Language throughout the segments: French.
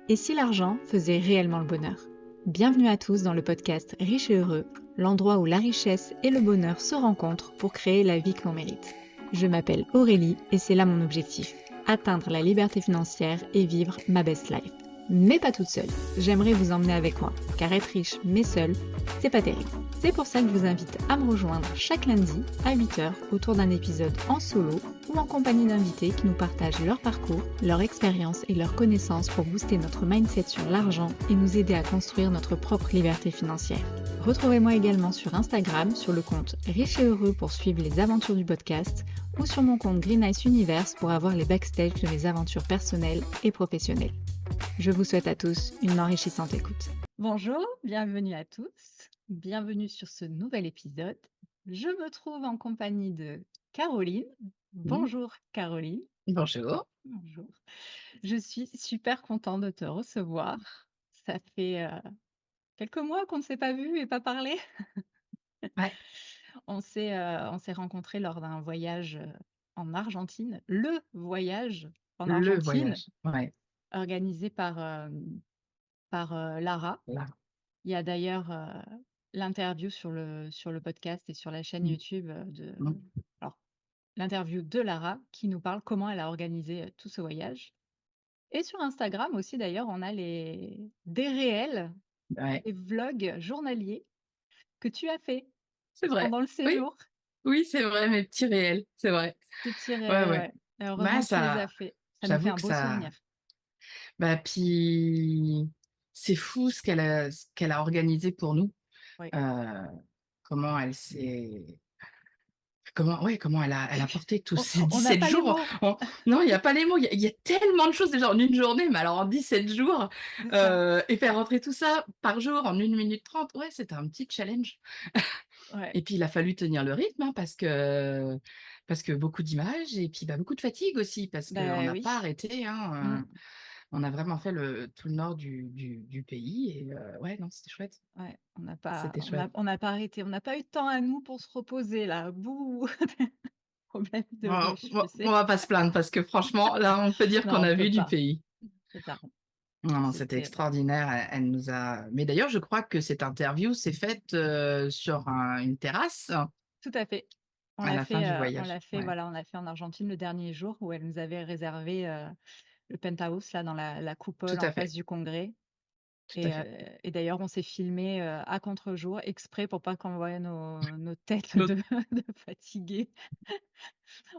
Et si l'argent faisait réellement le bonheur? Bienvenue à tous dans le podcast Riche et Heureux, l'endroit où la richesse et le bonheur se rencontrent pour créer la vie que l'on mérite. Je m'appelle Aurélie et c'est là mon objectif, atteindre la liberté financière et vivre ma best life. Mais pas toute seule, j'aimerais vous emmener avec moi, car être riche mais seule, c'est pas terrible. C'est pour ça que je vous invite à me rejoindre chaque lundi à 8h autour d'un épisode en solo ou en compagnie d'invités qui nous partagent leur parcours, leur expérience et leurs connaissances pour booster notre mindset sur l'argent et nous aider à construire notre propre liberté financière. Retrouvez-moi également sur Instagram sur le compte Riche et Heureux pour suivre les aventures du podcast ou sur mon compte Green Ice Universe pour avoir les backstage de mes aventures personnelles et professionnelles. Je vous souhaite à tous une enrichissante écoute. Bonjour, bienvenue à tous. Bienvenue sur ce nouvel épisode. Je me trouve en compagnie de Caroline. Bonjour Caroline. Bonjour. Bonjour. Je suis super contente de te recevoir. Ça fait quelques mois qu'on ne s'est pas vu et pas parlé. Ouais, On s'est rencontrés lors d'un voyage en Argentine, le voyage en le Argentine, voyage, ouais, organisé par Lara. là. Il y a d'ailleurs l'interview sur le podcast et sur la chaîne Mmh, YouTube mmh. alors, l'interview de Lara qui nous parle comment elle a organisé tout ce voyage. Et sur Instagram aussi, d'ailleurs, on a des réels, Ouais, des vlogs journaliers que tu as fait c'est vrai. pendant le Oui, séjour. oui, c'est vrai, mes petits réels, c'est vrai. Ces petits Ouais, réels, ouais. ouais. Bah, Heureusement que tu les as ça faits. Ça nous fait j'avoue un que beau ça souvenir. bah, puis c'est fou ce qu'elle a organisé pour nous. Oui. Heu, comment elle s'est comment elle a porté tous ces On n'a 17 pas les jours mots, en non, il y a pas les mots, il y a tellement de choses déjà en une journée, mais alors en 17 jours, c'est ça. et faire rentrer tout ça par jour en 1 minute 30, ouais, c'était un petit challenge. Ouais. Et puis il a fallu tenir le rythme, hein, parce que beaucoup d'images et puis, bah, beaucoup de fatigue aussi parce qu'on Ben n'a pas oui. arrêté, Mmh. hein, on a vraiment fait tout le nord du pays et ouais, non, c'était chouette, Ouais, on n'a pas c'était on n'a chouette. on n'a pas arrêté. On n'a pas eu de temps à nous pour se reposer là. Bouh! Problème de On rush, je on sais. va pas se plaindre parce que franchement, là, on peut dire Non, qu'on on a peut vu du pas. pays. C'est ça. Non, non, c'était C'était extraordinaire, elle nous a mais d'ailleurs, je crois que cette interview s'est faite, sur une terrasse tout à fait. à la fin du On voyage. l'a fait, Ouais, voilà, on l'a fait en Argentine le dernier jour où elle nous avait réservé, le penthouse là dans la tout coupole en à face fait, du Congrès tout à et heu fait. et d'ailleurs on s'est filmé à contre-jour exprès pour pas qu'on voie nos têtes L'autre de fatigués.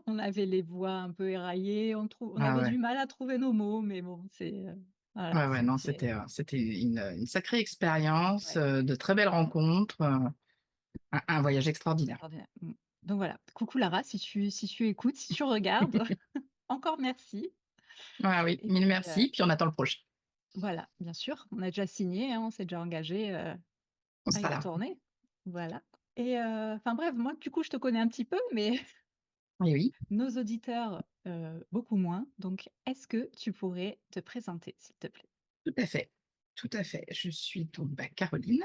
On avait les voix un peu éraillées, on ah avait du ouais. mal à trouver nos mots, mais bon, voilà, Ouais, ouais, non, c'était c'était une sacrée expérience, ouais, de très belles rencontres, un voyage extraordinaire. extraordinaire. Mmh. Donc voilà, coucou Lara, si tu écoutes, si tu regardes, encore merci Ah oui, et mille puis, merci, puis on attend le prochain. voilà, bien sûr, on a déjà signé, hein, on s'est déjà engagé On à sera y là. retourner. Voilà et enfin bref, moi, du coup, je te connais un petit peu, mais Oui, oui, nos auditeurs, beaucoup moins. Donc est-ce que tu pourrais te présenter, s'il te plaît? tout à fait, tout à fait. Je suis donc, bah, Caroline,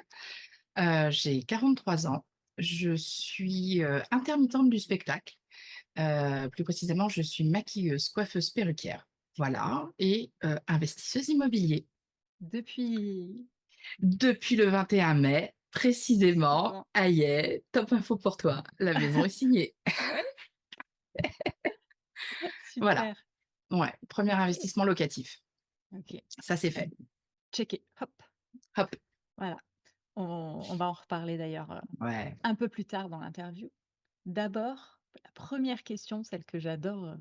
j'ai 43 ans. Je suis, intermittente du spectacle. Plus précisément, je suis maquilleuse, coiffeuse, perruquière. Voilà et investisseuse immobilier. Depuis Depuis le 21 mai, précisément, précisément. Hayet, top info pour toi, la maison est signée. Ouais, Voilà, super. ouais, premier OK, investissement locatif. OK. Ça, c'est fait. Checké, hop, Hop, voilà. On va en reparler d'ailleurs, ouais. un peu plus tard dans l'interview. D'abord, la première question, celle que j'adore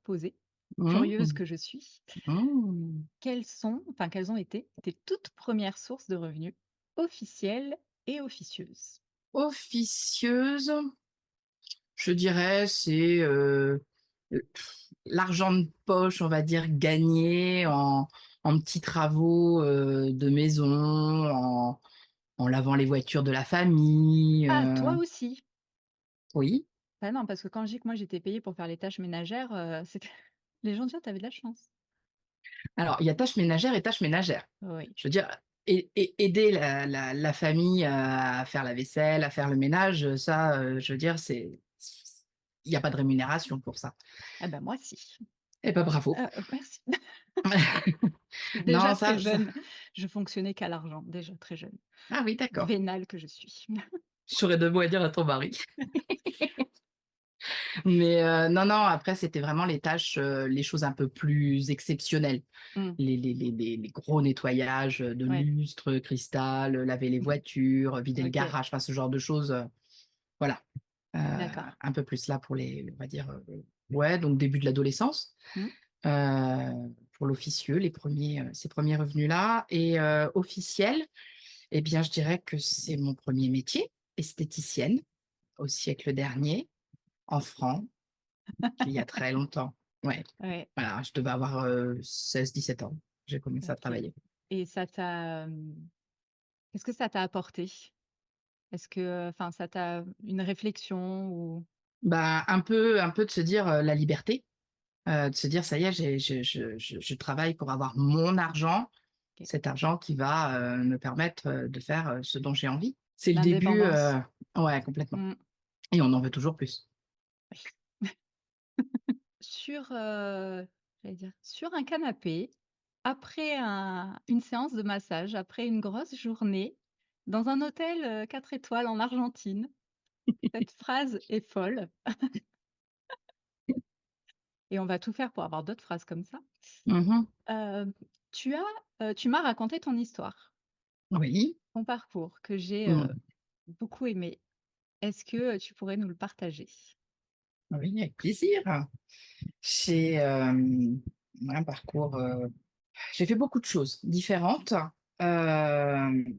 poser, curieuse Mmh. que je suis. Mmh. Quelles ont été tes toutes premières sources de revenus officielles et officieuses? Officieuse, je dirais, c'est, heu, l'argent de poche, on va dire, gagné en petits travaux, de maison, en lavant les voitures de la famille, Ah, toi aussi? oui. Bah, non, parce que quand je dis que moi j'étais payée pour faire les tâches ménagères, c'était les gens disaient: «Tu avais de la chance». Alors, il y a tâches ménagères et tâches ménagères. Oui, Je veux dire, aider la famille à faire la vaisselle, à faire le ménage, ça, je veux dire, il y a pas de rémunération pour ça. ah bah, moi si. Eh ben, bravo. Merci. Déjà Non, très ça jeune, je fonctionnais qu'à l'argent, déjà très jeune. ah oui, d'accord. Vénale que je suis. J'aurais de mots à dire à ton mari. Mais non, non, après, c'était vraiment les tâches, les choses un peu plus exceptionnelles. Mmh, Les gros nettoyages, de ouais, lustres, cristal, laver les voitures, vider le OK, garage, enfin ce genre de choses, voilà. Heu, d'accord. un peu plus là pour les on va dire, ouais, donc début de l'adolescence, Mmh, pour l'officieux, ces premiers revenus-là et officiels, eh bien, je dirais que c'est mon premier métier, esthéticienne, au siècle dernier, en francs. Il y a très longtemps. Ouais, ouais, voilà, je devais avoir, 16-17 ans. J'ai commencé à OK, travailler. et qu'est-ce que ça t'a apporté? Est-ce que, enfin, ça t'a une réflexion ou Bah, un peu de se dire, la liberté, de se dire: «Ça y est, j'ai je travaille pour avoir mon argent, OK, cet argent qui va, me permettre, de faire, ce dont j'ai envie». C'est le début, l'indépendance? ouais, complètement Mmh, et on en veut toujours plus. oui. Sur, j'allais dire, sur un canapé, après une séance de massage, après une grosse journée, dans un hôtel, 4 étoiles en Argentine, cette phrase est folle et on va tout faire pour avoir d'autres phrases comme ça. Mmh mh. Heu, tu m'as raconté ton histoire, Oui. ton parcours que j'ai, Mmh. beaucoup aimé. Est-ce que, tu pourrais nous le partager? Oui, avec plaisir. J'ai, un parcours, j'ai fait beaucoup de choses différentes. Hem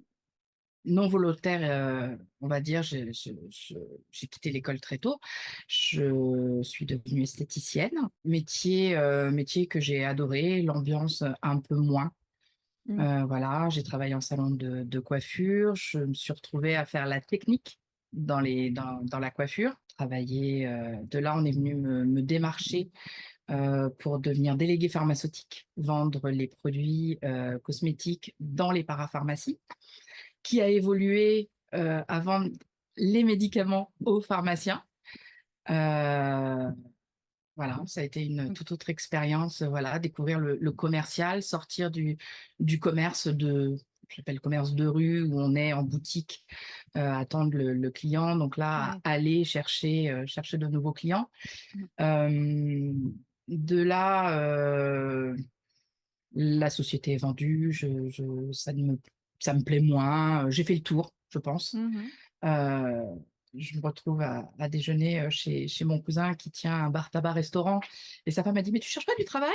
Non volontaire, on va dire, j'ai quitté l'école très tôt. Je suis devenue esthéticienne, métier que j'ai adoré, l'ambiance, un peu moins. Mmh, Voilà, j'ai travaillé en salon de coiffure, je me suis retrouvée à faire la technique dans la coiffure, travailler, de là, on est venu me démarcher, pour devenir déléguée pharmaceutique, vendre les produits, cosmétiques dans les parapharmacies qui a évolué, à vendre les médicaments aux pharmaciens. Heu, voilà, ça a été une mmh, toute autre expérience, voilà, découvrir le commercial, sortir du commerce j'appelle commerce de rue où on est en boutique, attendre le client, donc là, ouais, aller chercher de nouveaux clients. mmh, Hem, de là, la société est vendue, je ça me plaît moins, j'ai fait le tour, je pense. mmh. Heu, je me retrouve à déjeuner, chez mon cousin qui tient un bar tabac restaurant et sa femme m'a dit: «Mais tu cherches pas du travail?»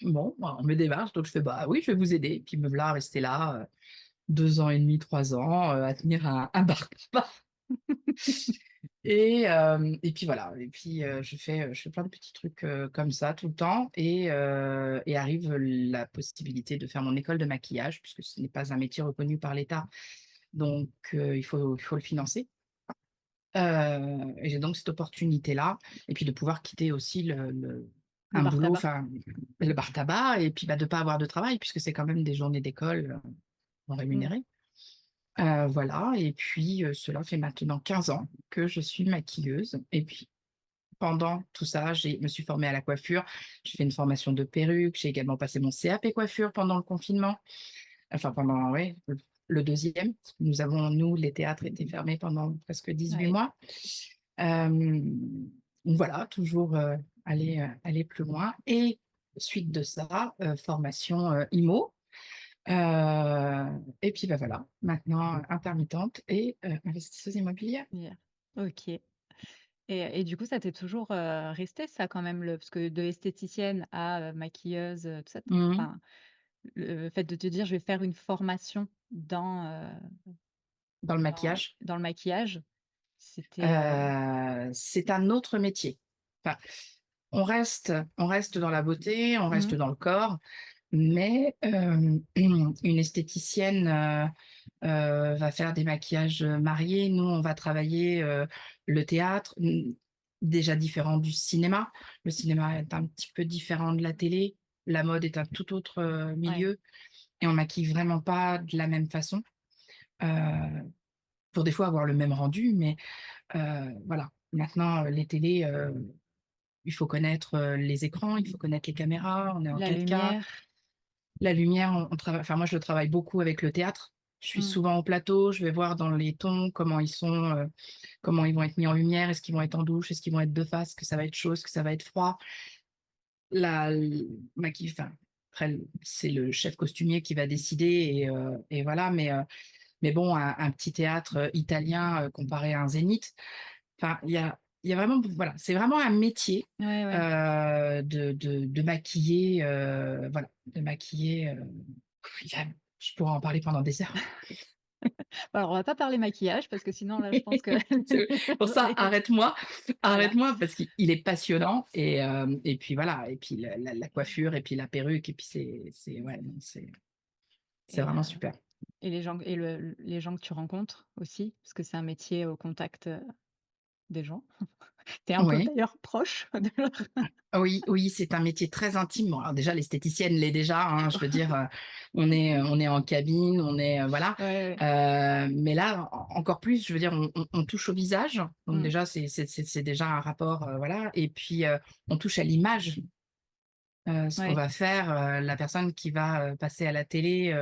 Bon, bah, on me démarche, donc je fais: «Bah oui, je vais vous aider». Puis me voilà restée là, 2 ans et demi, 3 ans, à tenir un bar tabac et puis voilà et puis, je fais plein de petits trucs, comme ça tout le temps et arrive la possibilité de faire mon école de maquillage puisque ce n'est pas un métier reconnu par l'État, donc il faut le financer. Et j'ai donc cette opportunité-là et puis de pouvoir quitter aussi Le un bar boulot, tabac? enfin, le bar tabac et puis, bah, de pas avoir de travail puisque c'est quand même des journées d'école, non Mmh, rémunérées. Voilà et puis, cela fait maintenant 15 ans que je suis maquilleuse et puis pendant tout ça, je me suis formée à la coiffure. J'ai fait une formation de perruque, j'ai également passé mon CAP coiffure pendant le confinement. Enfin pendant ouais, le 2e. Nous, les théâtres étaient fermés pendant presque 18 ouais. mois. Donc voilà, toujours, aller plus loin et suite de ça, formation, IMO, et puis, bah, voilà, maintenant intermittente et investisseuse immobilière. Yeah. OK, et du coup, ça t'est toujours, resté ça quand même, parce que de esthéticienne à, maquilleuse, tout ça, Mmh. enfin, le fait de te dire: «Je vais faire une formation Dans le dans maquillage. dans le maquillage», c'était, C'est un autre métier. Enfin, on reste dans la beauté, on reste mmh, dans le corps, mais une esthéticienne, va faire des maquillages, mariés. Nous, on va travailler, le théâtre, déjà différent du cinéma. Le cinéma est un petit peu différent de la télé. La mode est un tout autre, ouais. milieu et on maquille vraiment pas de la même façon, heu, pour des fois avoir le même rendu, mais voilà. Maintenant, les télés, il faut connaître, les écrans, il faut connaître les caméras, on est en La 4K. lumière. La lumière, on trava enfin moi je travaille beaucoup avec le théâtre. Je suis Mmh. souvent au plateau, je vais voir dans les tons comment ils vont être mis en lumière. Est-ce qu'ils vont être en douche? Est-ce qu'ils vont être de face? Est-ce que ça va être chaud? Est-ce que ça va être froid? La l maquille enfin, après c'est le chef costumier qui va décider et voilà, mais bon, un petit théâtre, italien, comparé à un zénith, enfin, il y a vraiment voilà, c'est vraiment un métier, Ouais, ouais. de maquiller, voilà, de maquiller, il y a je pourrais en parler pendant des heures. Alors on va pas parler maquillage parce que sinon là je pense que C'est pour ça, j'aurais arrête-moi, voilà. arrête-moi parce qu'il est passionnant et puis voilà et puis la coiffure et puis la perruque et puis c'est ouais, non, c'est Et vraiment super. les gens et les gens que tu rencontres aussi? Parce que c'est un métier au contact, des gens. Tu es un peu Oui. d'ailleurs proche de leur Oui, oui, c'est un métier très intime. Bon, alors déjà l'esthéticienne l'est déjà, hein, je veux dire, on est en cabine, voilà, ouais, ouais. mais là, encore plus, je veux dire, on touche au visage, donc Mmh. déjà c'est déjà un rapport, voilà et puis, on touche à l'image, ce qu'on Ouais. va faire, la personne qui va, passer à la télé,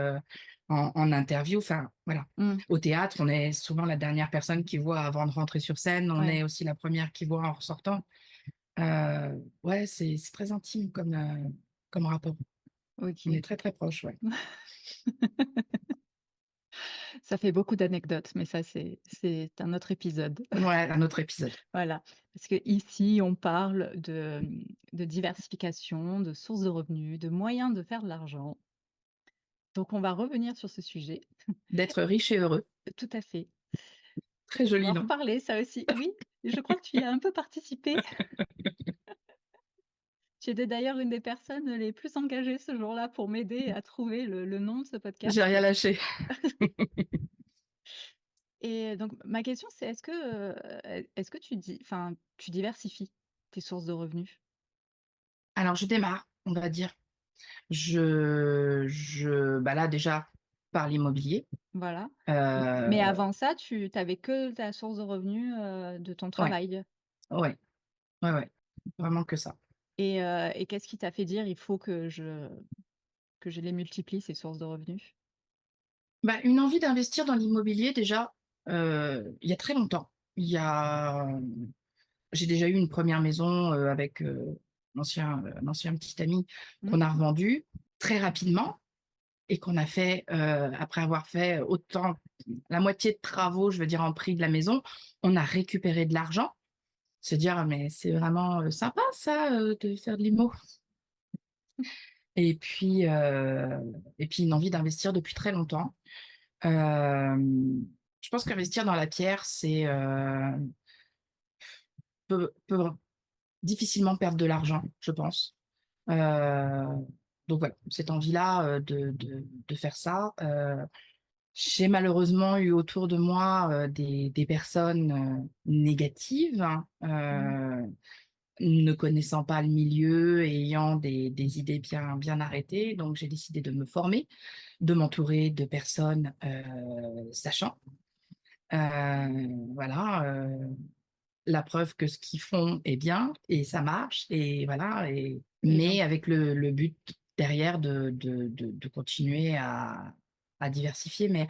en interview, enfin, voilà. Mmh. Au théâtre, on est souvent la dernière personne qui voit avant de rentrer sur scène, on Ouais. est aussi la première qui voit en ressortant. Ouais, c'est très intime comme rapport. On est OK. très, très proches, ouais. Ça fait beaucoup d'anecdotes, mais ça c'est un autre épisode. Ouais, un autre épisode. Voilà. Parce qu'ici on parle de diversification, de sources de revenus, de moyens de faire de l'argent. Donc on va revenir sur ce sujet. D'être riche et heureux. Tout à fait. Très On va joli en nom. reparler ça aussi. Oui, je crois que tu y as un peu participé. Tu étais d'ailleurs une des personnes les plus engagées ce jour-là pour m'aider à trouver le nom de ce J'ai podcast. rien lâché. Et donc ma question c'est est-ce que tu diversifies tes sources de revenus? Alors je démarre, on va dire. Bah, là déjà par l'immobilier, Voilà. Mais heu, avant ça, tu avais que ta source de revenus, de ton ouais, travail? ouais, ouais, ouais, vraiment que ça. Et qu'est-ce qui t'a fait dire: «Il faut que je les multiplie ces sources de revenus»? Bah, une envie d'investir dans l'immobilier déjà, il y a très longtemps. J'ai déjà eu une première maison, avec, un ancien petit ami Mmh? qu'on a revendu très rapidement et qu'on a fait, après avoir fait autant la moitié de travaux, je veux dire, en prix de la maison, on a récupéré de l'argent. Se dire: «Ah mais c'est vraiment, sympa ça, de faire de l'immo» et puis, une envie d'investir depuis très longtemps. Je pense qu'investir dans la pierre, peut difficilement perdre de l'argent, je pense. Heu, donc voilà, cette envie-là, de faire ça, j'ai malheureusement eu autour de moi, des personnes, négatives, hein, Mmh. ne connaissant pas le milieu et ayant des idées bien arrêtées. Donc j'ai décidé de me former, de m'entourer de personnes, sachant. Voilà, la preuve que ce qu'ils font est bien et ça marche et voilà Et donc mais avec le but derrière de continuer à diversifier, mais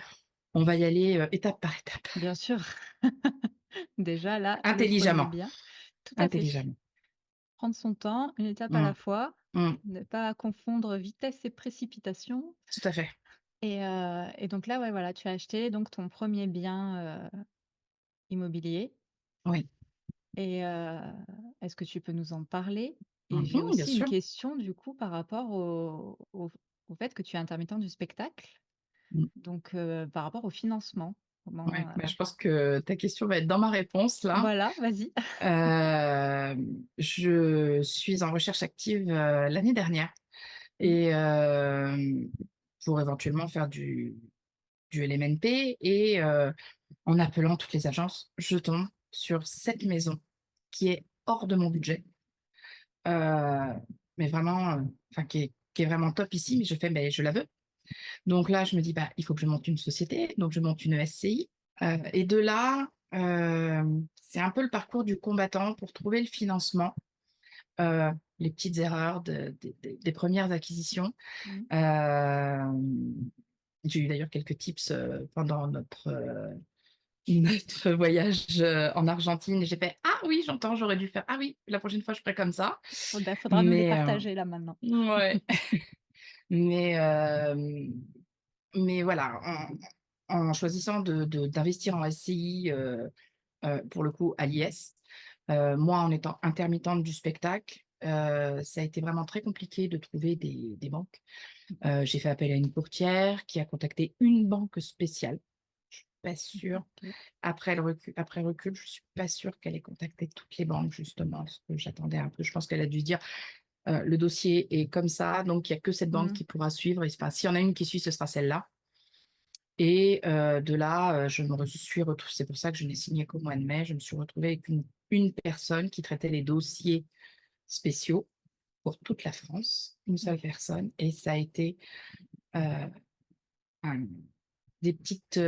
on va y aller, étape par étape. bien sûr, déjà là, le premier Intelligemment, bien. Tout à fait. intelligemment. Prendre son temps, une étape à la Mmh, fois, mmh, ne pas confondre vitesse et précipitation. tout à fait. Et donc là, ouais, voilà, tu as acheté donc ton premier bien, immobilier. Oui. Est-ce que tu peux nous en parler? Et j'ai Mmh, bien aussi une sûr. question du coup par rapport au fait que tu es intermittent du spectacle, Mmh, donc par rapport au financement. ouais, Comment, bah, je pense que ta question va être dans ma réponse là. voilà, vas-y. Je suis en recherche active, l'année dernière Mmh, et pour éventuellement faire du LMNP et en appelant toutes les agences, je tombe sur cette maison qui est hors de mon budget, heu, mais vraiment, enfin qui est vraiment top ici, mais je fais: «Beh, je la veux». Donc là, je me dis: «Bah, il faut que je monte une société», donc je monte une SCI, et de là, c'est un peu le parcours du combattant pour trouver le financement. les petites erreurs des premières acquisitions. Mmh. Hem, j'ai eu d'ailleurs quelques tips, pendant notre voyage, en Argentine et j'ai fait: «Ah oui, j'entends, j'aurais dû faire. Ah oui, la prochaine fois je ferai comme ça». Oh bah, faudra nous les Mais partager là maintenant. ouais, mais voilà, en choisissant d'investir en SCI, pour le coup à l'IS, moi en étant intermittente du spectacle, ça a été vraiment très compliqué de trouver des banques. J'ai fait appel à une courtière qui a contacté une banque spéciale. Je suis pas sûre. OK. Après recul, je suis pas sûre qu'elle ait contacté toutes les banques justement, parce que j'attendais un peu. Je pense qu'elle a dû se dire: «Le dossier est comme ça, donc il y a que cette banque Mmh. qui pourra suivre et enfin, s'il y en a une qui suit, ce sera celle-là». Et de là, je me suis retrouvée, c'est pour ça que je n'ai signé qu'au mois de mai. Je me suis retrouvée avec une personne qui traitait les dossiers spéciaux pour toute la France, une seule OK. personne et ça a été, heu, un des petites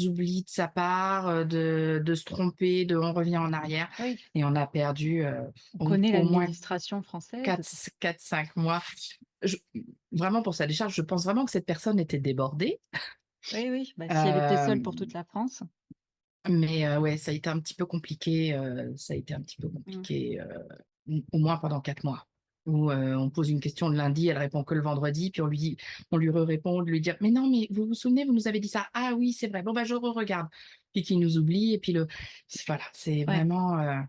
oublis de sa part, de se tromper, de on revient en arrière Oui, et on a perdu, on connaît au moins l'administration française. 4-5 mois. Je Vraiment pour sa décharge, je pense vraiment que cette personne était débordée. Oui, oui, bah, si elle était seule pour toute Hem la France. Mais ouais, ça a été un petit peu compliqué, Mmh. au moins pendant 4 mois où, on pose une question le lundi, elle répond que le vendredi, puis on lui répond, de lui dire: «Mais non, mais vous vous souvenez, vous nous avez dit ça? Ah oui, c'est vrai, bon, bah, je regarde». Puis qui nous oublie et puis voilà, c'est Ouais. vraiment,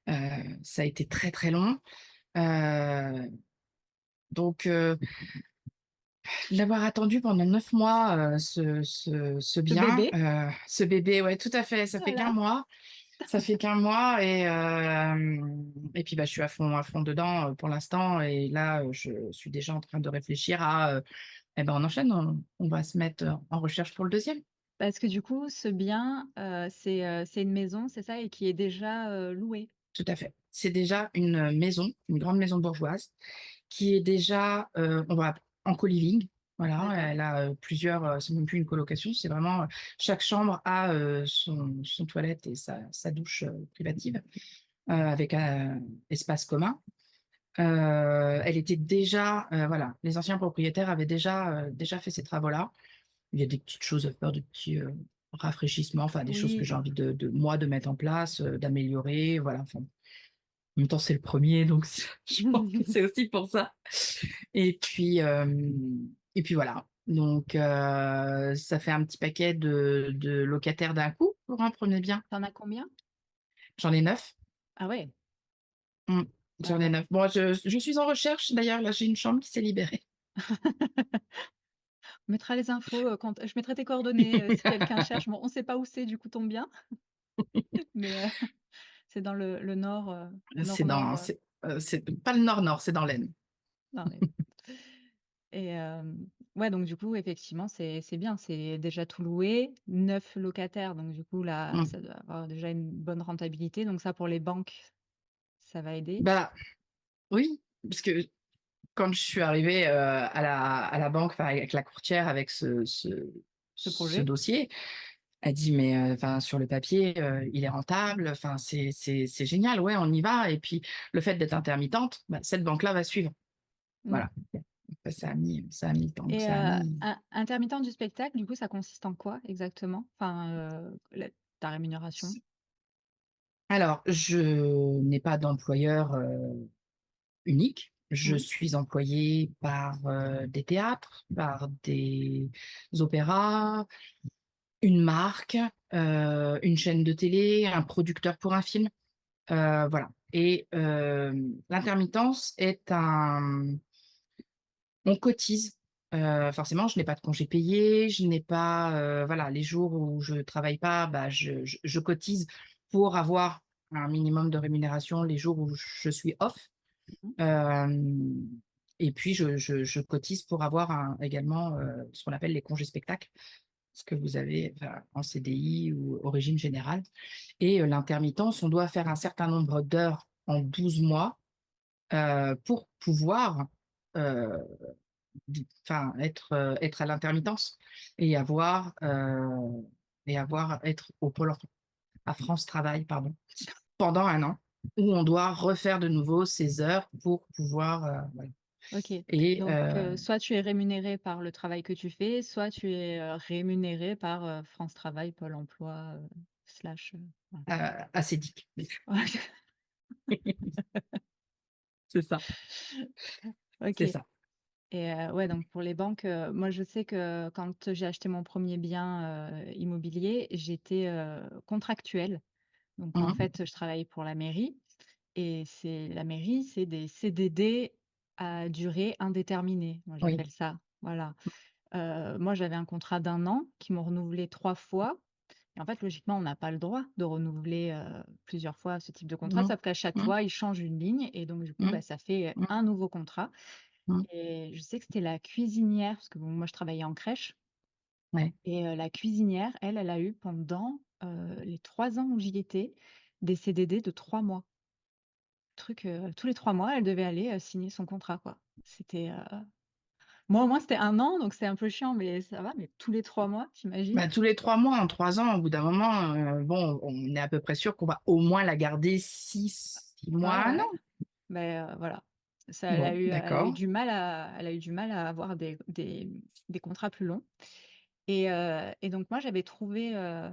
ça a été très, très long, heu, donc l'avoir attendu pendant 9 mois, ce Ce bien, bébé, ce bébé, ouais, tout à fait, ça fait qu'un voilà. mois. Ça fait qu'un mois et puis, bah, je suis à fond dedans, pour l'instant et là, je suis déjà en train de réfléchir à, et ben, on enchaîne, on va se mettre, en recherche pour le deuxième. Parce que du coup, ce bien, c'est une maison, c'est ça? Et qui est déjà, louée? Tout à fait. C'est déjà une maison, une grande maison bourgeoise qui est déjà, on va en co-living. Voilà, D'accord. elle a, plusieurs, c'est même plus une colocation, c'est vraiment, chaque chambre a, son toilette et sa douche, privative, avec un espace commun. Elle était déjà, voilà, les anciens propriétaires avaient déjà fait ces travaux-là. Il y a des petites choses à faire, des petits, rafraîchissements, enfin des choses que Oui, j'ai envie moi de mettre en place, d'améliorer, voilà, enfin, en même temps c'est le premier donc je pense que c'est aussi pour ça et puis voilà, donc ça fait un petit paquet de locataires d'un coup pour un premier bien. tu en as combien? J'en ai 9. Ah ouais, Mmh, ouais, j'en ai ouais. 9. Bon, je suis en recherche d'ailleurs, là, j'ai une chambre qui s'est libérée. On mettra les infos, quand je mettrai tes coordonnées, si quelqu'un cherche. Bon, on sait pas où c'est du coup ton bien, mais c'est dans le nord, C'est nord-nord, dans c'est pas le nord-nord, c'est dans l'Aisne. dans les et ouais, donc du coup, effectivement, c'est bien, c'est déjà tout loué, 9 locataires, donc du coup, là, Mmh. ça doit avoir déjà une bonne rentabilité, donc ça, pour les banques, ça va aider, Bah, oui, parce que quand je suis arrivée, à la banque, enfin avec la courtière avec ce ce projet. dossier, elle dit: «Mais, enfin sur le papier, il est rentable, enfin c'est génial, ouais, on y va» et puis le fait d'être intermittente, bah, cette banque-là va suivre. Mmh. Voilà. Bah, ça a mis le temps que Et ça a mis. intermittent du spectacle, du coup, ça consiste en quoi exactement? Enfin, la ta rémunération? Alors je n'ai pas d'employeur, unique. Je Mmh. suis employée par, des théâtres, par des opéras, une marque, une chaîne de télé, un producteur pour un film, voilà et l'intermittence est un on cotise, forcément, je n'ai pas de congés payés, je n'ai pas, voilà, les jours où je travaille pas, bah, je cotise pour avoir un minimum de rémunération les jours où je suis off. Mmh. Hem et puis je cotise pour avoir également, ce qu'on appelle les congés spectacles, ce que vous avez, enfin, en CDI ou au régime général et l'intermittence, on doit faire un certain nombre d'heures en 12 mois, pour pouvoir, heu, être à l'intermittence et être au pôle emploi à France Travail, pardon, pendant 1 an. où on doit refaire de nouveau ses heures pour pouvoir, voilà OK. et Donc, soit tu es rémunéré par le travail que tu fais, soit tu es, rémunéré par, France Travail, Pôle emploi, slash, voilà. ascédique. C'est ça, c'est OK. ça. Et ouais, donc pour les banques, moi je sais que quand j'ai acheté mon premier bien, immobilier, j'étais, contractuelle. Donc en Mmh mh. fait, je travaillais pour la mairie et c'est la mairie, c'est des CDD à durée indéterminée, moi Oui. j'appelle ça, voilà. Moi j'avais un contrat d'un an qui m'ont renouvelé 3 fois et en fait, logiquement, on n'a pas le droit de renouveler, plusieurs fois ce type de contrat, Mmh. sauf qu'à chaque Mmh. fois, ils changent une ligne et donc du coup, Mmh. bah, ça fait, Mmh. un nouveau contrat. Mmh. Et je sais que c'était la cuisinière, parce que bon, moi je travaillais en crèche Ouais. et la cuisinière, elle a eu pendant, les 3 ans où j'y étais, des CDD de 3 mois. Truc, tous les 3 mois, elle devait aller, signer son contrat, quoi. C'était, moi au moins c'était un an, donc c'est un peu chiant, mais ça va, mais tous les 3 mois, tu imagines? Bah, tous les 3 mois, en 3 ans, au bout d'un moment, bon, on est à peu près sûr qu'on va au moins la garder 6 Ouais, mois, un ouais, an. mais voilà. Ça Bon, elle a eu d'accord. du mal à avoir des contrats plus longs. Et donc moi, j'avais trouvé,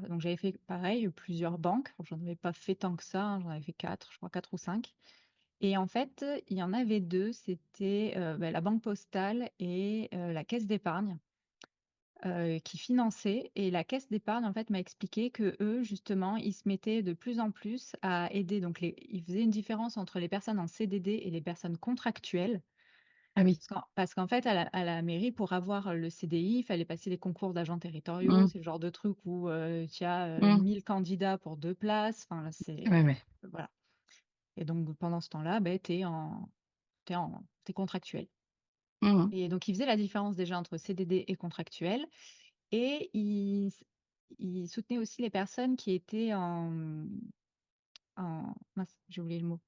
donc j'avais fait pareil, plusieurs banques. J'en avais pas fait tant que ça, hein, j'en avais fait 4, je crois 4 ou 5. Et en fait, il y en avait 2, c'était, bah, la banque postale et la caisse d'épargne, qui finançaient. Et la caisse d'épargne, en fait, m'a expliqué que eux, justement, ils se mettaient de plus en plus à aider, donc ils faisaient une différence entre les personnes en CDD et les personnes contractuelles. Ah oui. Parce qu'en fait, à la mairie, pour avoir le CDI, il fallait passer les concours d'agents territoriaux. Mmh. C'est le genre de truc où, tu as, Mmh. 1 candidats pour 2 places. Enfin, là, Ouais, ouais. voilà. Et donc pendant ce temps-là, beh, tu contractuel. Mmh mh. Et donc ils faisaient la différence déjà entre CDD et contractuel et ils soutenaient aussi les personnes qui étaient en mince, j'ai oublié le mot,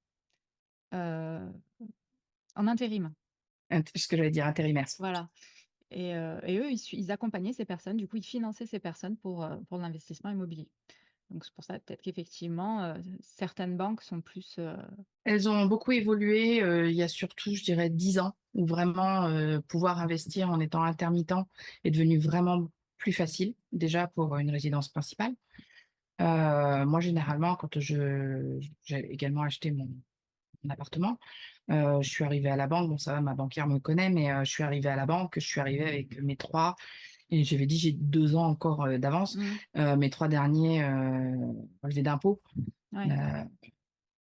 heu, en intérim. Ce que j'allais dire, intérimaire. Voilà. Et eux, ils accompagnaient ces personnes, du coup, ils finançaient ces personnes pour l'investissement immobilier. Donc c'est pour ça peut-être qu'effectivement, certaines banques sont plus, Elles ont beaucoup évolué, il y a surtout, je dirais 10 ans, où vraiment, pouvoir investir en étant intermittent est devenu vraiment plus facile, déjà pour une résidence principale. Moi généralement quand j'ai également acheté mon appartement, je suis arrivée à la banque, bon ça va ma banquière me connaît, mais je suis arrivée à la banque, je suis arrivée avec mes 3 et j'avais dit: «J'ai 2 ans encore, d'avance», mmh, mes 3 derniers, relevés d'impôts, heu ouais,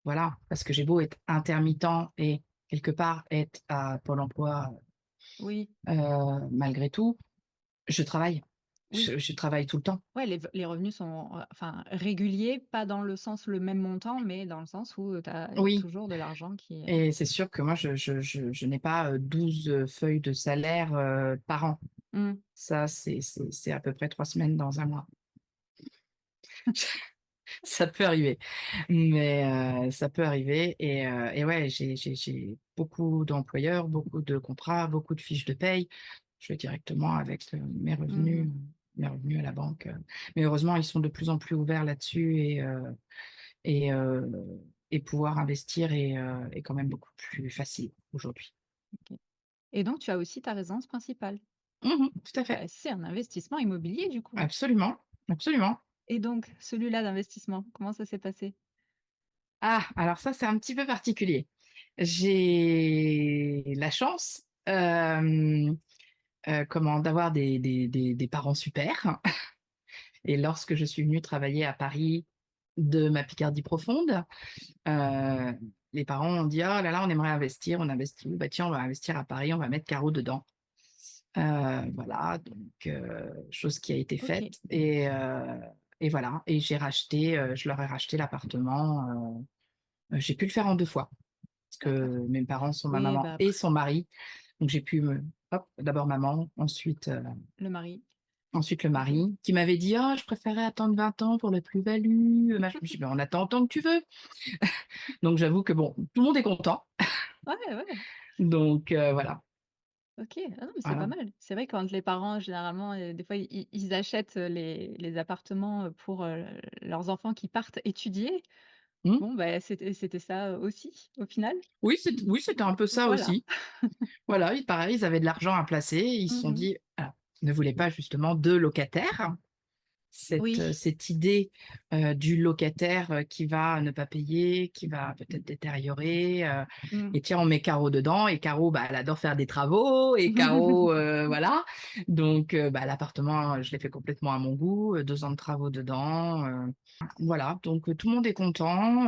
voilà, parce que j'ai beau être intermittent et quelque part être à Pôle emploi, oui, malgré tout, je travaille. oui. Je travaille tout le temps. Ouais, les revenus sont, enfin réguliers, pas dans le sens le même montant, mais dans le sens où, tu as Oui toujours de l'argent qui est et c'est sûr que moi je n'ai pas, 12, feuilles de salaire, par an. mmh, Ça, c'est à peu près 3 semaines dans un mois. Ça peut arriver, mais ça peut arriver et ouais, j'ai beaucoup d'employeurs, beaucoup de contrats, beaucoup de fiches de paye. Je vais directement avec, mmh. mes revenus à la banque, mais heureusement, ils sont de plus en plus ouverts là-dessus et heu et pouvoir investir est quand même beaucoup plus facile aujourd'hui. OK. Et donc tu as aussi ta résidence principale. Mmh. Tout à fait. Bah, c'est un investissement immobilier du coup. Absolument, absolument. Et donc celui-là d'investissement, comment ça s'est passé? Ah, alors ça, c'est un petit peu particulier. J'ai la chance, comment? D'avoir des parents super et lorsque je suis venue travailler à Paris de ma Picardie profonde, heu, les parents ont dit: «Oh là là, on aimerait investir, on investit où? Bah tiens, on va investir à Paris, on va mettre Caro dedans». Voilà, donc chose qui a été OK, faite et voilà et je leur ai racheté l'appartement, j'ai pu le faire en 2 fois. Parce d'accord. que mes parents sont ma Oui, maman bah, et après son mari, donc j'ai pu me hop, d'abord maman, le mari. ensuite le OK. mari qui m'avait dit: «Ah, je préférais attendre 20 ans pour la plus-value, machin». Je me suis dit: «Ben, on attend autant que tu veux». Donc j'avoue que bon, tout le monde est content, Ouais, ouais, donc voilà, OK. Ah non, mais c'est pas voilà. mal. C'est vrai quand les parents généralement, des fois ils achètent, les appartements, pour, leurs enfants qui partent étudier. Mmh. Bon, bah, c'était ça, aussi, au final? Oui, c'était un peu ça Voilà. aussi. Voilà, pareil, ils avaient de l'argent à placer. Ils se sont Mmh. dit alors, ils ne voulaient pas justement de locataires. Oui. Cette idée, du locataire, qui va ne pas payer, qui va peut-être détériorer, Mmh. et tiens, on met Caro dedans et Caro, bah, elle adore faire des travaux et Caro, voilà. Donc bah, l'appartement, je l'ai fait complètement à mon goût, 2 ans de travaux dedans, voilà. Donc tout le monde est content,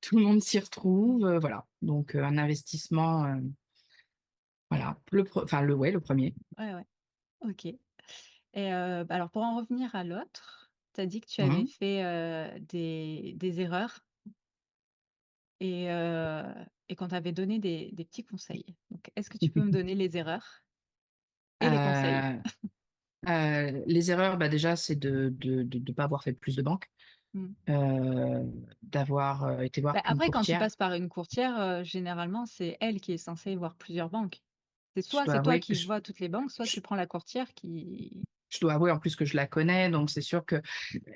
tout le monde s'y retrouve, voilà. Donc un investissement, voilà, le premier. Ouais, ouais. OK. Et bah, alors pour en revenir à l'autre, tu as dit que tu avais Mmh. fait, des erreurs et qu'on t'avait donné des petits conseils. Donc est-ce que tu peux me donner les erreurs et les conseils? Heu les erreurs, bah, déjà, c'est de pas avoir fait plus de banques, Mmh. d'avoir, été voir Bah, qu'une après quand tu courtière. passes par une courtière, généralement, c'est elle qui est censée voir plusieurs banques. C'est Je soit dois c'est toi avouer que qui vois toutes les banques, soit je tu prends la courtière qui je dois avouer en plus que je la connais, donc c'est sûr qu'il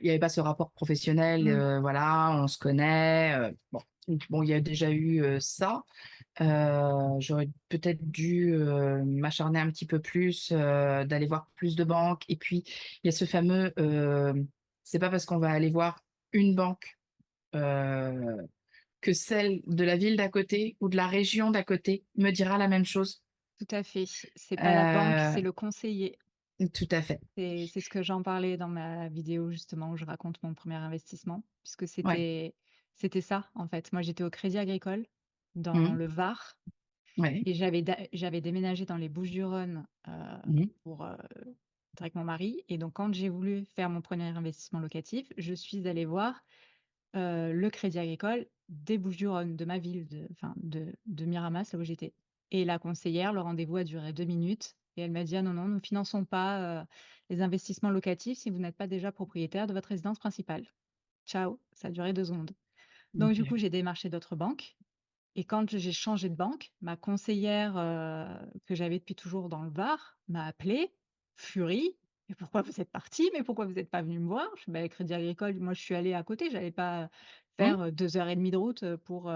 y avait pas ce rapport professionnel, mmh, voilà, on se connaît, bon. Donc bon, il y a déjà eu, ça. J'aurais peut-être dû, m'acharner un petit peu plus, d'aller voir plus de banques et puis il y a ce fameux, c'est pas parce qu'on va aller voir une banque, heu, que celle de la ville d'à côté ou de la région d'à côté me dira la même chose. tout à fait. C'est pas la banque, c'est Heu, le conseiller. tout à fait. C'est ce que j'en parlais dans ma vidéo justement où je raconte mon premier investissement, puisque Ouais. c'était ça en fait. Moi, j'étais au Crédit Agricole dans Mmh. le Var Ouais. et j'avais déménagé dans les Bouches-du-Rhône, Mmh. pour, avec mon mari et donc quand j'ai voulu faire mon premier investissement locatif, je suis allée voir, le Crédit Agricole des Bouches-du-Rhône, de ma ville, de Miramas, là où j'étais et la conseillère, le rendez-vous a duré 2 minutes et elle m'a dit: «Ah non, non, nous ne finançons pas, les investissements locatifs si vous n'êtes pas déjà propriétaire de votre résidence principale. Ciao». Ça a duré 2 secondes. Donc du OK. coup, j'ai démarché d'autres banques et quand j'ai changé de banque, ma conseillère, que j'avais depuis toujours dans le Var, m'a appelée, furie: «Mais pourquoi vous êtes partie? Mais pourquoi vous êtes pas venue me voir?» Je fais: «Bah, Crédit Agricole, moi je suis allée à côté, j'allais pas Mmh. faire, 2 heures et demie de route, pour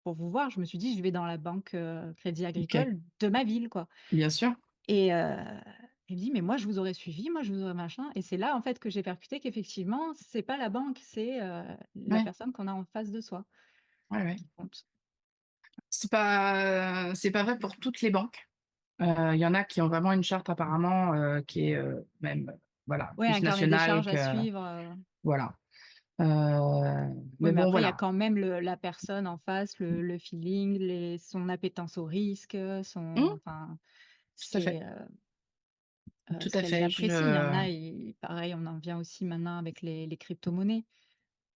vous voir». Je me suis dit: «Je vais dans la banque, Crédit OK. Agricole de ma ville, quoi» Bien sûr. et elle me dit: «Mais moi je vous aurais suivi, moi je vous aurais machin» et c'est là en fait que j'ai percuté qu'effectivement c'est pas la banque, c'est, la Ouais. personne qu'on a en face de soi Ouais, ouais. qui compte. C'est pas vrai pour toutes les banques. Il y en a qui ont vraiment une charte apparemment, qui est, même, voilà, Ouais, plus un carnet des nationale charges à que suivre, voilà. oui, Mais mais bon, après il y a voilà. quand même la personne en face, le feeling, son appétence au risque, Mmh, enfin, tout à fait, c'est, tout ce à qu'elles fait. apprécient. Il y en a, ils pareil, on en vient aussi maintenant avec les cryptomonnaies.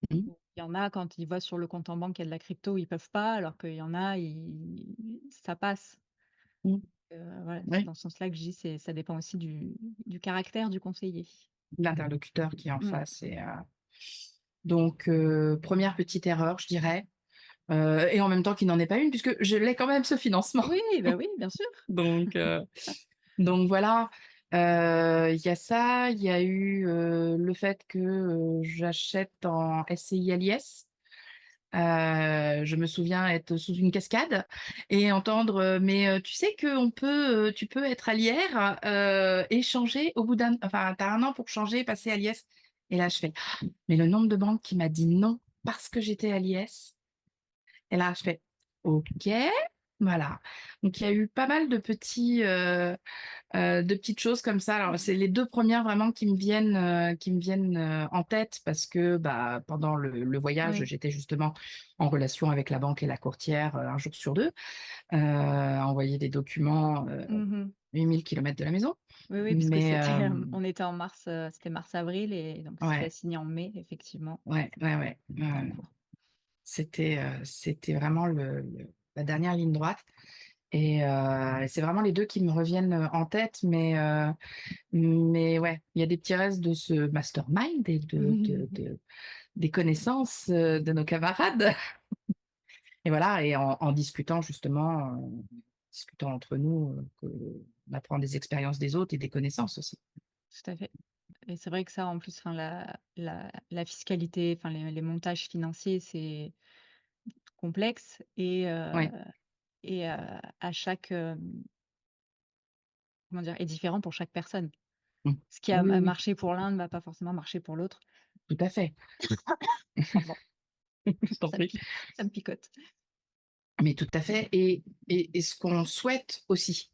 Mmh, Il y en a quand ils voient sur le compte en banque, il y a de la crypto, ils peuvent pas, alors qu'il y en a, ça passe. mmh, Voilà, c'est oui, dans ce sens-là que je dis, ça dépend aussi du caractère du conseiller. l'interlocuteur qui est en Mmh. face donc 1re petite erreur, je dirais, et en même temps qui n'en est pas une puisque je l'ai quand même ce financement. Oui, bah, oui, bien sûr. Donc heu, donc voilà, il y a ça, il y a eu, le fait que, j'achète en SCI à l'IS. Je me souviens être sous une cascade et entendre, «Mais, tu sais qu'on peut, tu peux être à l'IR, et changer au bout tu as 1 an pour changer, passer à l'IS» et là je fais: «Mais le nombre de banques qui m'a dit non parce que j'étais à l'IS» et là je fais: «OK». Voilà. Donc il y a eu pas mal de petites choses comme ça. Alors c'est les 2 premières vraiment qui me viennent en tête parce que, bah, pendant le voyage, Oui. j'étais justement en relation avec la banque et la courtière, 1 jour sur 2, à envoyer des documents, Mmh. 8000 kilomètres de la maison. Oui, oui, parce que Mais c'était, on était en mars, c'était mars-avril et donc si tu as ouais, signé en mai, effectivement, ouais, ouais, ouais, c'était en cours. c'était vraiment la dernière ligne droite et c'est vraiment les 2 qui me reviennent, en tête, mais ouais, il y a des petits restes de ce mastermind et des connaissances, de nos camarades et voilà et en discutant justement, discutant entre nous, qu'on apprend des expériences des autres et des connaissances aussi. Tout à fait. et c'est vrai que ça, en plus, enfin, la fiscalité, enfin, les montages financiers, c'est complexe Ouais. à chaque, comment dire? Est différent pour chaque personne. Mmh. Ce qui a Oui, oui, oui, marché pour l'un ne va pas forcément marcher pour l'autre. tout à fait. Pardon, Je t'en prie. ça me picote. Mais tout à fait et ce qu'on souhaite aussi,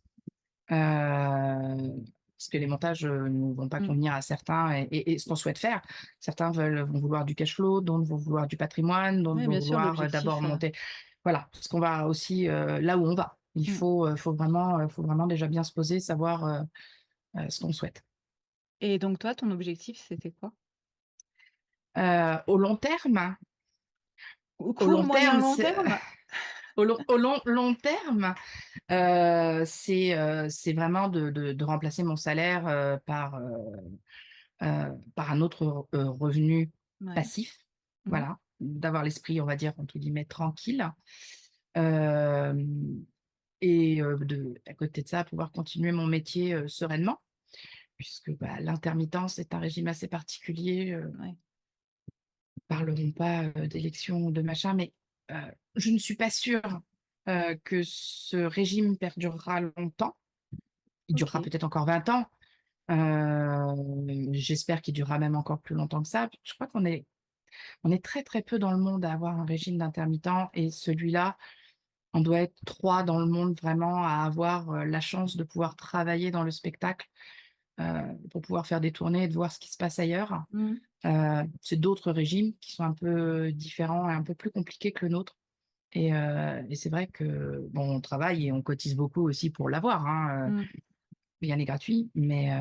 parce que les montages, ne vont pas Mmh. convenir à certains et ce qu'on souhaite faire, certains vont vouloir du cash flow, d'autres vont vouloir du patrimoine, d'autres Oui, vont bien sûr, vouloir, d'abord l'objectif, monter voilà, parce qu'on va aussi, là où on va. Il mmh, faut vraiment déjà bien se poser, savoir, ce qu'on souhaite. et donc toi, ton objectif, c'était quoi? Au long terme Au au court, long moyen, terme, long c'est terme? long terme, c'est vraiment de remplacer mon salaire, par un autre revenu Ouais. passif. Mmh. Voilà, d'avoir l'esprit, on va dire, entre guillemets «tranquille». Hem et de à côté de ça, pouvoir continuer mon métier, sereinement puisque, bah, l'intermittence est un régime assez particulier, Ouais. parlerons pas, d'élections ou de machin, mais heu, je ne suis pas sûre, que ce régime perdurera longtemps. Il durera OK. peut-être encore 20 ans, j'espère qu'il durera même encore plus longtemps que ça. Je crois on est très, très peu dans le monde à avoir un régime d'intermittent et celui-là, on doit être 3 dans le monde vraiment à avoir, la chance de pouvoir travailler dans le spectacle, pour pouvoir faire des tournées et de voir ce qui se passe ailleurs. Mmh. C'est d'autres régimes qui sont un peu différents et un peu plus compliqués que le nôtre et c'est vrai que bon, on travaille et on cotise beaucoup aussi pour l'avoir, hein, Mmh. rien n'est gratuit, mais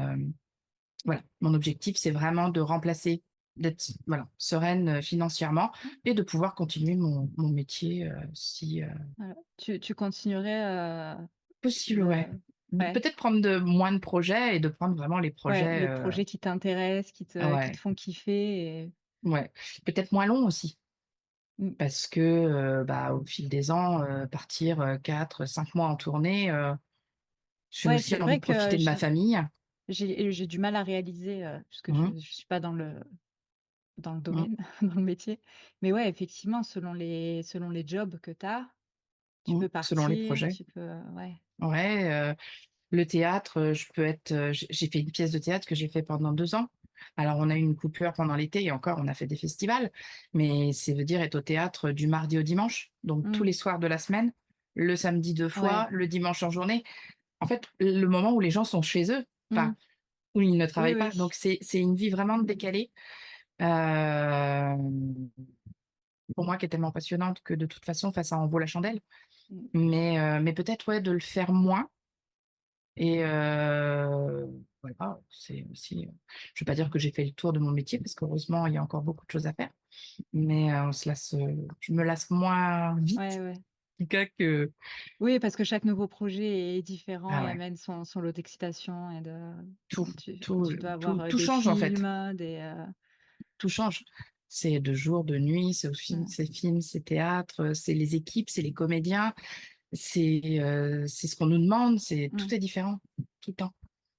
voilà, mon objectif, c'est vraiment de remplacer, d'être voilà, sereine, financièrement Mmh. et de pouvoir continuer mon métier, si, Voilà. Tu continuerais, possible, ouais. le ouais, Peut-être prendre de moins de projets et de prendre vraiment les ouais, projets, les projets qui t'intéressent, qui te ouais, font kiffer et ouais. Peut-être moins long aussi mmh. parce que, bah, au fil des ans, partir, 4-5 mois en tournée, j'ai Ouais, aussi c'est envie vrai de que profiter de ma famille. j'ai du mal à réaliser, puisque Mmh je suis pas dans le mh, domaine, dans le métier. Mais ouais, effectivement, selon les jobs que tu as, tu peux selon les partir, projets. tu peux, ouais. Ouais, le théâtre, je peux être, j'ai fait une pièce de théâtre que j'ai fait pendant 2 ans. Alors on a eu une coupure pendant l'été et encore on a fait des festivals, mais ça veut dire être au théâtre du mardi au dimanche, donc tous Mmh. les soirs de la semaine, le samedi 2 Ouais. fois, le dimanche en journée. En fait, le moment où les gens sont chez eux, Mmh. enfin, où ils ne Oui, travaillent pas, oui. donc c'est une vie vraiment décalée, hem, pour moi qui est tellement passionnante que de toute façon, enfin, ça en vaut la chandelle. Mmh. Mais peut-être, ouais, de le faire moins et voilà, c'est aussi, je vais pas dire que j'ai fait le tour de mon métier parce qu'heureusement, il y a encore beaucoup de choses à faire, mais on se lasse, je me lasse moins Ouais, vite, ouais. en tout cas que Oui, parce que chaque nouveau projet est différent ah et ouais, amène son lot d'excitation et de tout, tu peux avoir, tout des change en fait, films, des, tout change. C'est de jour, de nuit, c'est aussi mmh, c'est film, c'est théâtre, c'est les équipes, c'est les comédiens, c'est ce qu'on nous demande, c'est mmh, tout est différent, tout le temps.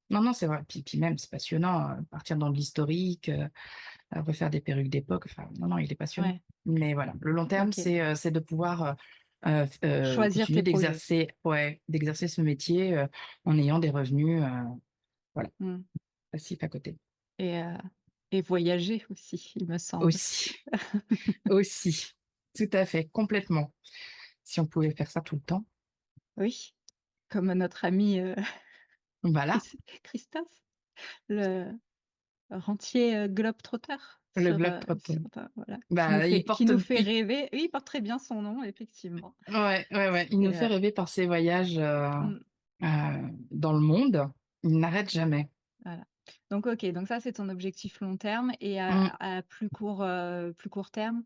Non, non, c'est vrai, puis même c'est passionnant, partir dans de l'historique, refaire des perruques d'époque, enfin, non, non, il est passionnant. ouais, Mais voilà, le long terme, OK. c'est de pouvoir, f Choisir continuer tes projets. d'exercer ce métier, en ayant des revenus, voilà, Mmh, passifs à côté. et heu et voyager aussi, il me semble. Aussi, aussi, tout à fait, complètement. Si on pouvait faire ça tout le temps, Oui, comme notre ami, voilà, Christophe, le rentier, globe-trotter le globe-trotter. voilà, Bah, il qui porte nous fait il rêver. Oui, il porte très bien son nom, effectivement. ouais, ouais, ouais, il nous Et fait rêver par ses voyages, mmh, dans le monde. Il n'arrête jamais. voilà. Donc OK, donc ça, c'est ton objectif long terme et Mmh. à plus court terme,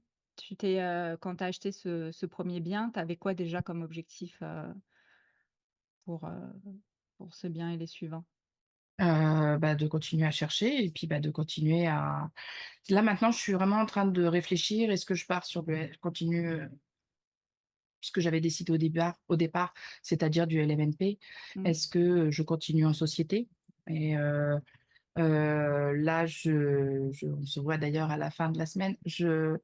quand tu as acheté ce 1er bien, tu avais quoi déjà comme objectif, pour, heu, pour ce bien et les suivants? Bah, de continuer à chercher et puis, bah, de continuer à là, maintenant, je suis vraiment en train de réfléchir. Est-ce que je pars sur le je continue, ce que j'avais décidé au départ, c'est-à-dire du LMNP? Mmh, Est-ce que, je continue en société et Là, on se voit d'ailleurs à la fin de la semaine. Je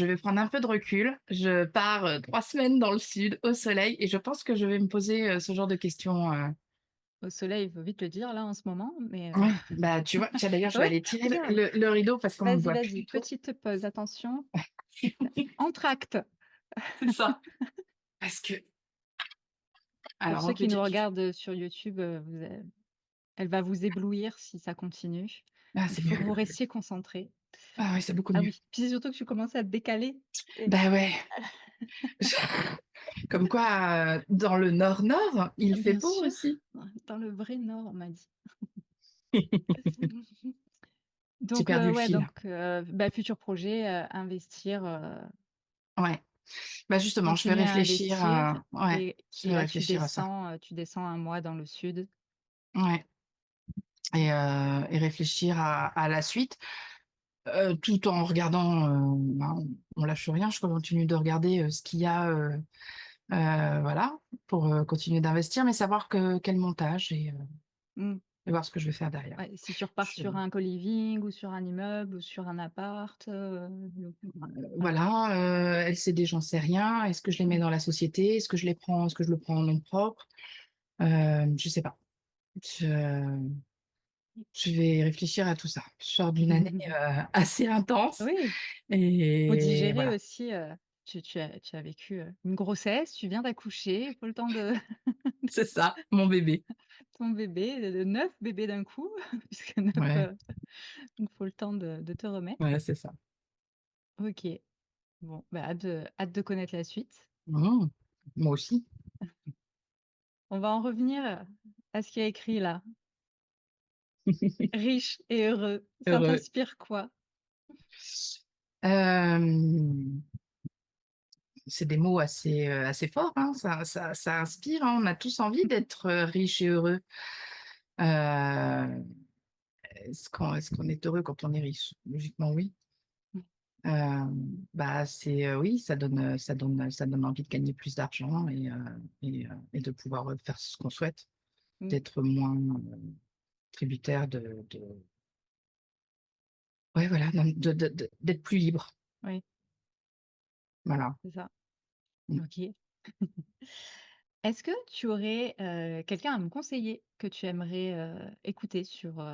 vais prendre un peu de recul. Je pars, 3 semaines dans le sud, au soleil et je pense que je vais me poser, ce genre de questions, Au soleil, il faut vite le dire là en ce moment, mais ouais, bah, tu vois? Tiens, d'ailleurs, je vais oui, aller tirer le regarde. le le rideau parce qu'on ne me Vas-y, voit plus vas-y, du tout. petite pause, attention. Entr'acte. C'est ça. Parce que Pour alors on ceux peut qui nous dire qu'il regardent, sur YouTube, elle va vous éblouir si ça continue. ah, Il c'est faut mieux. que vous restiez concentrés. Ah ouais, c'est beaucoup Ah mieux. oui, puis c'est surtout que tu commences à te décaler et Bah, ouais. Comme quoi, dans le nord-nord, il fait bien beau sûr, aussi. dans le vrai nord, on m'a dit. J'ai Donc perdu le ouais, fil. donc bah, futur projet, investir, Ouais. Bah, justement, je vais continuer à réfléchir investir à ouais, je et vais là réfléchir à ça. tu descends un mois dans le sud. Ouais et réfléchir à la suite, tout en regardant, ben, on lâche rien. Je continue de regarder, ce qu'il y a, voilà, pour, continuer d'investir, mais savoir quel montage Mmh. et voir ce que je vais faire derrière. Ouais, si tu repars Je sur un co-living ou sur un immeuble ou sur un appart, voilà. voilà, LCD, j'en sais rien. Est-ce que je les mets Mmh. dans la société? Est-ce que je le prends en nom propre? Je sais pas. Je je vais réfléchir à tout ça. Je sors d'une année, assez intense Oui, faut et digérer voilà. aussi, tu as vécu, une grossesse, tu viens d'accoucher, il faut le temps de C'est ça, mon bébé. ton bébé, de 9 bébés d'un coup, puisque 9, Ouais, donc faut le temps de te remettre. ouais, c'est ça. OK, bon, bah, hâte de connaître la suite. Mmh. Moi aussi. On va en revenir à ce qu'il y a écrit là. Riche et heureux, ça Heureux. t'inspire quoi? Hem, c'est des mots assez forts, hein, ça inspire, hein. On a tous envie d'être, riches et heureux. Heu, est-ce qu'on est heureux quand on est riche? Logiquement oui. Bah, oui, ça donne envie de gagner plus d'argent et de pouvoir, faire ce qu'on souhaite, Mmh, d'être moins, tributaire de ouais, voilà, non, d'être plus libre. oui, Voilà. c'est ça. Mmh. OK. Est-ce que tu aurais, quelqu'un à me conseiller que tu aimerais, écouter sur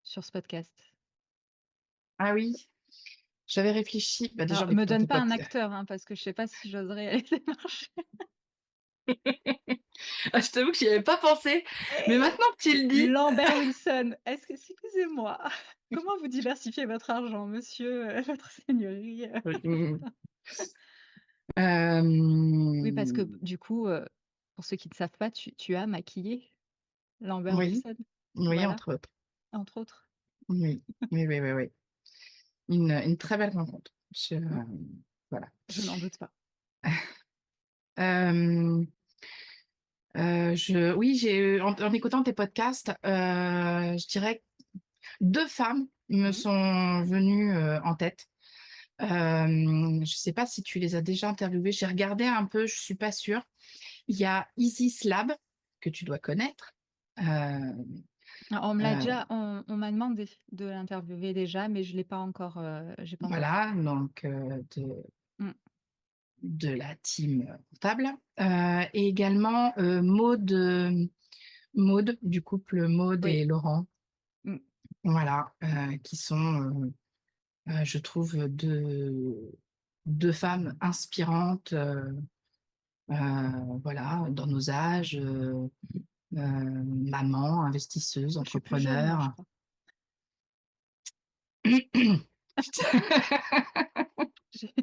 ce podcast? Ah oui, j'avais réfléchi, bah, déjà Alors en me écoutant donne tes pas un podcasts. acteur, hein, parce que je sais pas si j'oserais les démarcher. Ah, je t'avoue que j'y avais pas pensé, mais maintenant que tu le dis, Lambert Wilson, est-ce que excusez-moi, comment vous diversifiez votre argent, monsieur, votre seigneurie? mmh, Oui, parce que hem, du coup, pour ceux qui ne savent pas, tu as maquillé Lambert oui, Wilson? oui, Voilà, entre autres. entre autres. Oui, oui, oui, oui, oui. Une très belle rencontre. Mmh, Voilà. je n'en doute pas. Hem, je oui, en écoutant tes podcasts, je dirais 2 femmes me Mmh. sont venues, en tête. Je sais pas si tu les as déjà interviewées, j'ai regardé un peu, je suis pas sûre. Il y a Isis Lab, que tu dois connaître. Hem, Ah, heu, on m'a demandé de l'interviewer déjà, mais je l'ai pas encore, j'ai pas encore fait. voilà, donc Mmh. de la team, comptable, et également, Maud du couple Maud Oui. et Laurent. Mmh. Voilà, qui sont, je trouve, 2 femmes inspirantes, voilà, dans nos âges, mamans, investisseuses, Je suis plus jeune moi, je entrepreneurs. crois. J'ai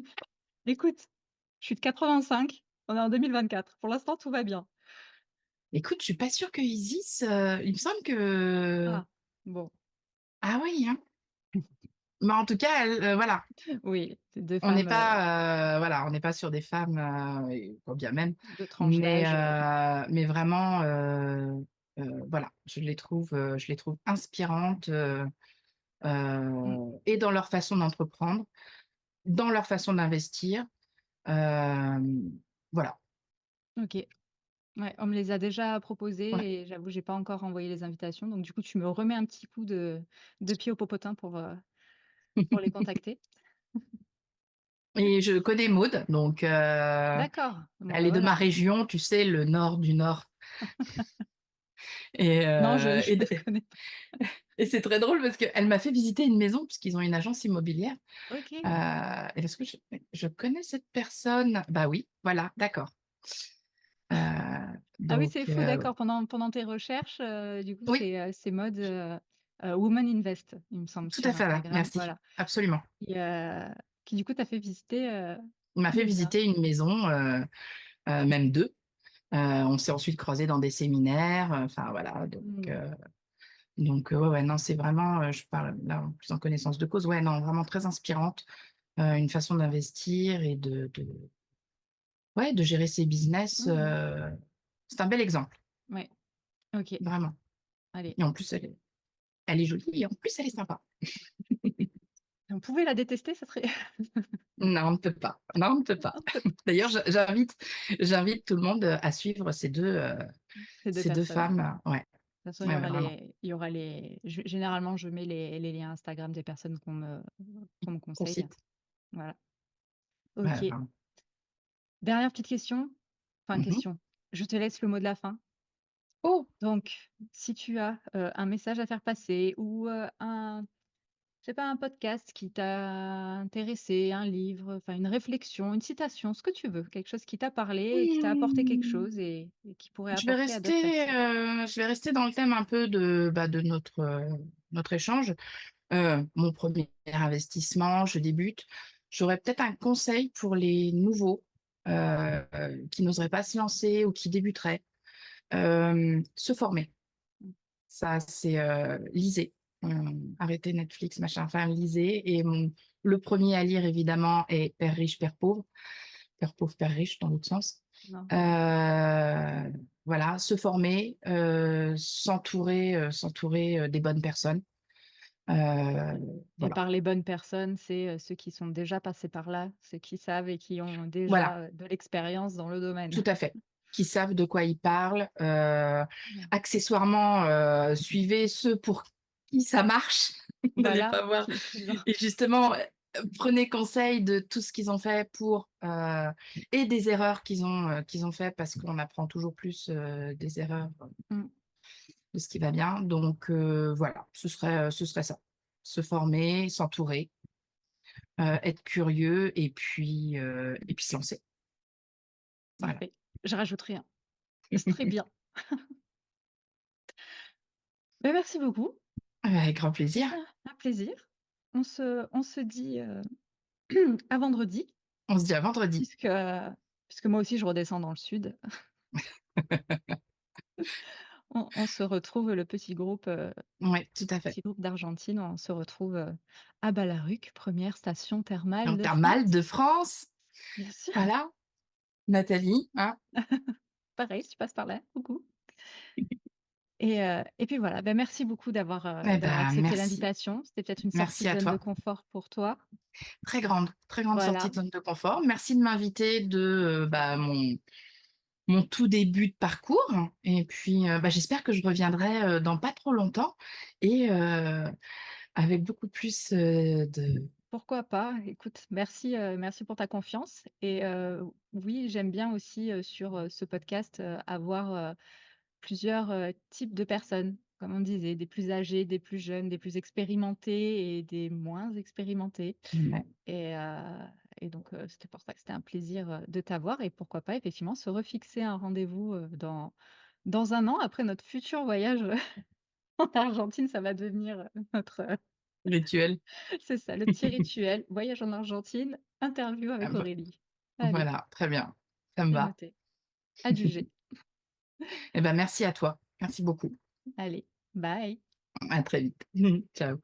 écoute, je suis de 85, on est en 2024. Pour l'instant, tout va bien. Écoute, je suis pas sûre que Isis, il me semble que Ah, bon. ah oui, hein? Mais en tout cas, elle, voilà, Oui, c'est 2 on n'est femmes, pas, voilà, on n'est pas sur des femmes, et quand bien même, de tranche mais d'âge, vraiment, voilà, je les trouve inspirantes, mmh, et dans leur façon d'entreprendre, dans leur façon d'investir, voilà. OK. Ouais, on me les a déjà Ouais. proposés et j'avoue, j'ai pas encore envoyé les invitations. Donc, du coup, tu me remets un petit coup de pied au popotin pour les contacter. Et je connais Maud, donc D'accord. Bon, elle bah est de ma voilà. région, tu sais, le nord du nord. Et, Non, euh, je et, ne d- connais pas. et c'est très drôle parce qu'elle m'a fait visiter une maison, puisqu'ils ont une agence immobilière. Ok. Et est-ce que je connais cette personne? Bah oui, voilà, d'accord. Ah oui, Donc, c'est fou, d'accord. Pendant tes recherches, du coup, oui, c'est mode Woman Invest, il me semble, tout sur à fait, ouais, Instagram. merci, Voilà. absolument. Et, qui, du coup, t'a fait visiter On m'a fait le bien. visiter une maison, même deux. On s'est ensuite croisés dans des séminaires, enfin voilà, Hmm. ouais, ouais, non, c'est vraiment, je parle là en plus en connaissance de cause, ouais, non, vraiment très inspirante, une façon d'investir et ouais, de gérer ses business, Mhm. c'est un bel exemple, Ouais, ok. vraiment. Allez. Et en plus, elle est jolie et en plus, elle est sympa. On pouvait la détester, ça serait. Non, on ne peut pas. Non, on ne peut pas. On peut pas. D'ailleurs, j'invite tout le monde à suivre Ces deux ces deux personnes. femmes. Ouais, De toute façon, ouais, ouais, vraiment. il y aura généralement, je mets les liens Instagram des personnes qu'on me On conseille. cite. Voilà. Ouais, Ok. vraiment. Dernière petite question. Enfin, Mhm. question. Je te laisse le mot de la fin. Oh, Donc, si tu as un message à faire passer ou je sais pas, un podcast qui t'a intéressé, un livre, enfin une réflexion, une citation, ce que tu veux, quelque chose qui t'a parlé et qui t'a apporté quelque hmm, chose et qui pourrait je vais apporter à d'autres rester, personnes. dans le thème un peu de notre échange. Mon premier investissement, je débute. J'aurais peut-être un conseil pour les nouveaux qui n'oseraient pas se lancer ou qui débuteraient. Se former. Mmh. Ça, c'est lisez. Arrêtez Netflix, machin, enfin, lisez. Et le premier à lire, évidemment, est Père riche, Père pauvre. Père pauvre, Père riche, dans l'autre sens. Non, c'est vrai. Voilà, se former, s'entourer des bonnes personnes. Euh, Et voilà. par les bonnes personnes, c'est ceux qui sont déjà passés par là, ceux qui savent et qui ont Voilà, déjà de l'expérience dans le tout domaine. à fait. Qui savent de quoi ils parlent. Mmh. Accessoirement, suivez ceux pour qui ça marche. N'allez Voilà, pas voir. qui ont Et justement, prenez conseil de tout ce qu'ils ont fait et des erreurs qu'ils ont fait parce qu'on apprend toujours plus des erreurs mmh, de ce qui va bien. Donc voilà, ce serait ça. Se former, s'entourer, être curieux et puis se lancer. Voilà. parfait. Je rajoute rien. C'est très bien. Beh, merci beaucoup. Avec grand plaisir. Un plaisir. On se dit, à vendredi, On se dit à vendredi. puisque puisque moi aussi je redescends dans le sud. On se retrouve, le Ouais, tout à fait. petit groupe d'Argentine, on se retrouve, à Balaruc, première station thermale Donc de thermale France. de France, Bien sûr. voilà, Nathalie, hein. Pareil, si tu passes par là, coucou. Et puis voilà, bah, merci beaucoup Eh d'avoir ben, accepté merci. l'invitation. C'était peut-être une sortie Merci de à zone de toi. confort pour toi. Très grande sortie Voilà, de zone de confort. Merci de m'inviter mon tout début de parcours et puis, j'espère que je reviendrai, dans pas trop longtemps et avec beaucoup plus, de pourquoi pas. Écoute, merci pour ta confiance et oui, j'aime bien aussi, sur, ce podcast, avoir, plusieurs, types de personnes, comme on disait, des plus âgés, des plus jeunes, des plus expérimentés et des moins expérimentés ouais, et donc c'était pour ça que c'était un plaisir, de t'avoir et pourquoi pas effectivement se refixer un rendez-vous, dans 1 an après notre futur voyage, en Argentine. Ça va devenir, notre, rituel. c'est ça, le petit rituel, voyage en Argentine, interview Ah avec bah, Aurélie. Allez, voilà, très bien, ça me c'est va. noté. Adjugé. Eh ben, merci à toi. Merci beaucoup. Allez, bye. À très vite. Ciao.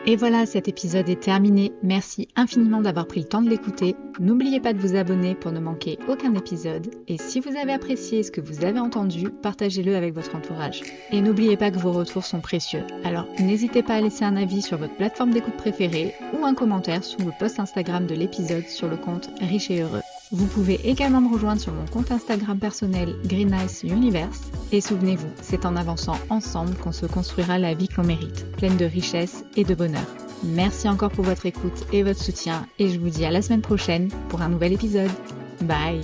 Et voilà, cet épisode est terminé. Merci infiniment d'avoir pris le temps de l'écouter. N'oubliez pas de vous abonner pour ne manquer aucun épisode. Et si vous avez apprécié ce que vous avez entendu, partagez-le avec votre entourage. Et n'oubliez pas que vos retours sont précieux. Alors n'hésitez pas à laisser un avis sur votre plateforme d'écoute préférée ou un commentaire sous le post Instagram de l'épisode sur le compte Riche et Heureux. Vous pouvez également me rejoindre sur mon compte Instagram personnel Green Ice Universe. Et souvenez-vous, c'est en avançant ensemble qu'on se construira la vie que l'on mérite, pleine de richesse et de bonheur. Merci encore pour votre écoute et votre soutien et je vous dis à la semaine prochaine pour un nouvel épisode. Bye!